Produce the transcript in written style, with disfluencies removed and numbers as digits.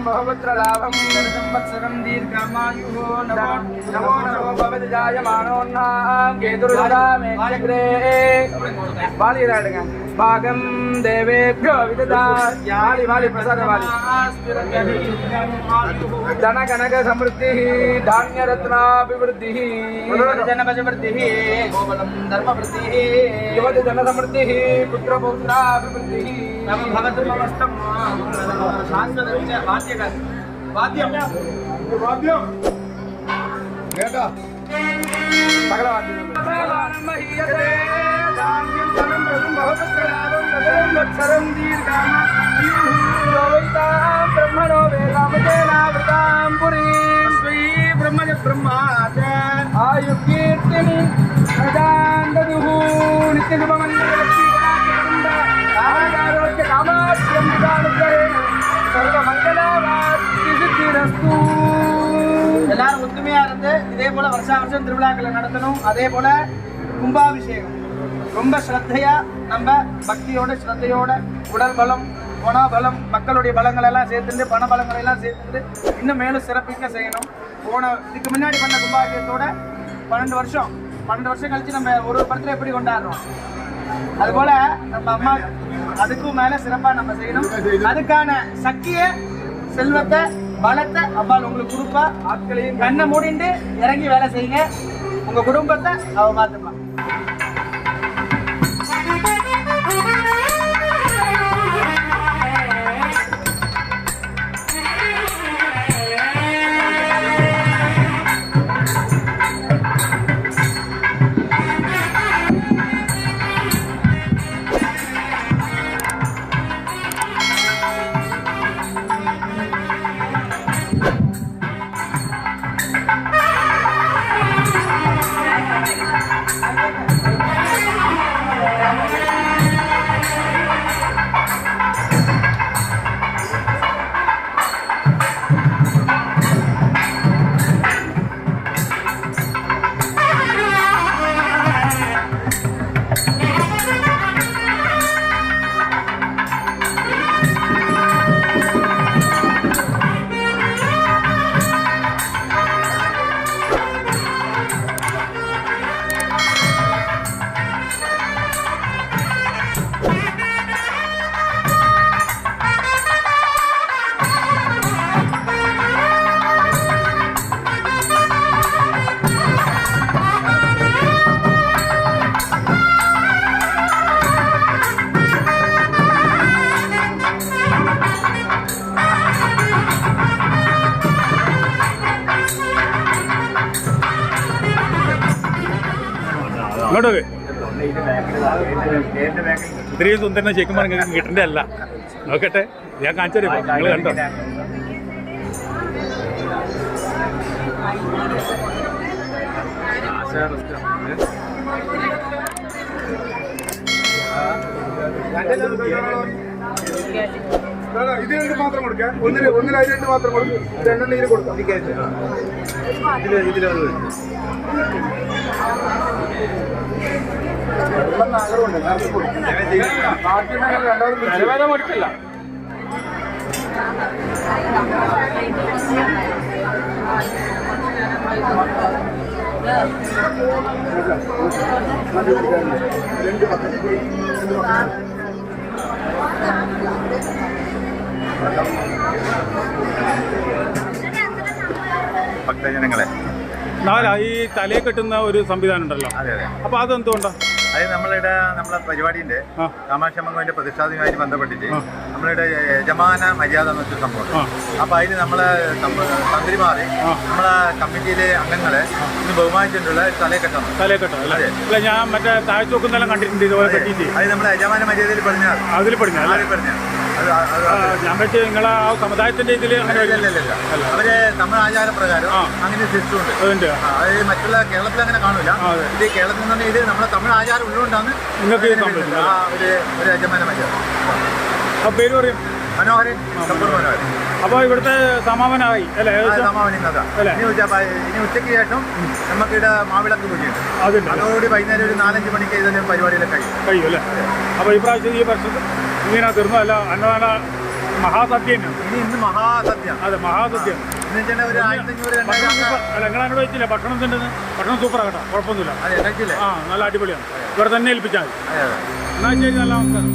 बहुपुत्रलाभं संवत्सरं दीर्घमायुः नमो नमो नमो भवति जायमानोन्नां केतुर्ददामेऽग्रे बालिराडंगा भागं देवेभ्यो विददात् यालि वालि प्रसाद वालि धन कनक समृद्धिः धान्य रत्नाभिवृद्धिः जन वशवृद्धिः गोबलं धर्मवृद्धिः युवति जन समृद्धिः पुत्र पौत्राभिवृद्धिः नम भवतु ममस्तं शाश्वतस्य वाद्यं वाद्यं वाद्यं बेटा सगला वाद्यं महीयते धान्यं धनं रसं बहुपुत्रलाभं तदेवत्सरं दीर्घमायुः योवैतां ब्रह्मणो वेदामतेनावृतां पुरीं स्वै ब्रह्मज ब्रह्माच आयुकीर्तिं प्रदां ददुः नित्यशुभमङ्गलक्ष्मीगणाख्यवृन्द आरोग्य कामाख्यं विधानुग्रहेण सर्वमङ्गलवाप्तिसिद्धिरस्तु. எல்லாரும் ஒத்துமையா இருந்து இதே போல வருஷா வருஷம் திருவிழாக்களை நடத்தணும். அதே போல கும்பாபிஷேகம் ரொம்ப ஸ்ரத்தையா நம்ம பக்தியோட ஸ்ரத்தையோட உடல் பலம் பணபலம் மக்களுடைய பலங்கள் எல்லாம் சேர்த்துட்டு பண பலங்களை எல்லாம் சேர்த்துட்டு இன்னும் மேலும் சிறப்பிக்க செய்யணும். இதுக்கு முன்னாடி பண்ண கும்பாபிஷேகத்தோட 12 வருஷம் கழிச்சு நம்ம ஒரு பர்த்டே எப்படி கொண்டாடுறோம், அதுபோல நம்ம அம்மா அதுக்கும் மேல சிறப்பா நம்ம செய்யணும். அதுக்கான சக்திய செல்வத்தை பலத்தை அம்மாள் உங்களுக்கு கொடுப்பா. ஆட்களையும் கண்ணை மூடிட்டு இறங்கி வேலை செய்யுங்க. உங்க குடும்பத்தை அவ மாத்துப்பான். ഇത്രയും സുന്ദരനെ ശരിക്കും നിങ്ങൾക്ക് കിട്ടേണ്ട അല്ല. നോക്കട്ടെ, ഞാൻ കാണിച്ചു തരും, നിങ്ങൾ കണ്ടോ. ഇത് രണ്ട് മാത്രം കൊടുക്കാം, ഒന്നിൽ അത് രണ്ട് മാത്രം കൊടുക്കും, രണ്ടെണ്ണം ഇതിൽ കൊടുക്കാം. രണ്ടാമത് കൊടുക്കില്ല. ഭക്തജനങ്ങളെ ഈ തലയെ കെട്ടുന്ന ഒരു സംവിധാനം ഉണ്ടല്ലോ, അപ്പൊ അതെന്തുകൊണ്ടാ? അത് നമ്മളിവിടെ നമ്മളെ പരിപാടിന്റെ കാമാക്ഷമംഗലിന്റെ പ്രതിഷ്ഠാദിനവുമായിട്ട് ബന്ധപ്പെട്ടിട്ട് നമ്മളിവിടെ യജമാന മര്യാദ എന്ന് വെച്ചൊരു സംഭവം. അപ്പൊ അതിന് നമ്മളെ തന്ത്രിമാര് നമ്മളെ കമ്മിറ്റിയിലെ അംഗങ്ങളെ ഇന്ന് ബഹുമാനിച്ചിട്ടുള്ള തലക്കെട്ടാണ്. അല്ല ഞാൻ മറ്റേ താഴ്ച നോക്കുന്നെല്ലാം കണ്ടിട്ടുണ്ട് ഇതുപോലെ കെട്ടിയിട്ട്. അത് നമ്മളെ യജമാന മര്യാദയിൽ പറഞ്ഞാൽ ഞാൻ വെച്ച് നിങ്ങളെ ആ സമുദായത്തിന്റെ ഇതിൽ അങ്ങനെ അവര് നമ്മുടെ ആചാരപ്രകാരം അങ്ങനെ സിസ്റ്റം ഉണ്ട്. അത് മറ്റുള്ള കേരളത്തിൽ അങ്ങനെ കാണൂല. ഇത് കേരളത്തിൽ നിന്ന് പറഞ്ഞാൽ ഇത് നമ്മളെ തമിഴ് ആചാരം ഉള്ളതുകൊണ്ടാണ് നിങ്ങൾക്ക് ഒരു യജമാന മര്യാദ. പേര് പറയും മനോഹരൻ, സമ്പൂർ മനോഹരൻ. അപ്പോൾ ഇവിടുത്തെ സമാപനമായി അല്ലേ? ഇനി ഉച്ചയ്ക്ക് ശേഷം നമുക്കിവിടെ മാവിളക്ക് പൂജയുണ്ട്. അതോടുകൂടി വൈകുന്നേരം ഒരു 4-5 മണിക്ക് ഇതിന്റെ പരിപാടിയിലൊക്കെ കഴിയും അല്ലേ? അപ്പോൾ ഈ പ്രാവശ്യം ഈ വർഷത്തിൽ ഇങ്ങനെ തീർന്നു അല്ല അന്നദാന മഹാസദ്യ ഇന്ന് മഹാസദ്യ. അതെ മഹാസദ്യ. ഒരു 1500-2000 അല്ല നിങ്ങളതിനോട് വെച്ചില്ല ഭക്ഷണത്തിൻ്റെ ഭക്ഷണം സൂപ്പറാണ് കേട്ടോ, കുഴപ്പമൊന്നുമില്ല. അതെ കഴിച്ചില്ലേ? നല്ല അടിപൊളിയാണ്. ഇവിടെ തന്നെ ഏൽപ്പിച്ചാൽ മതി. എന്നാൽ ശരി, നല്ല നമസ്കാരം.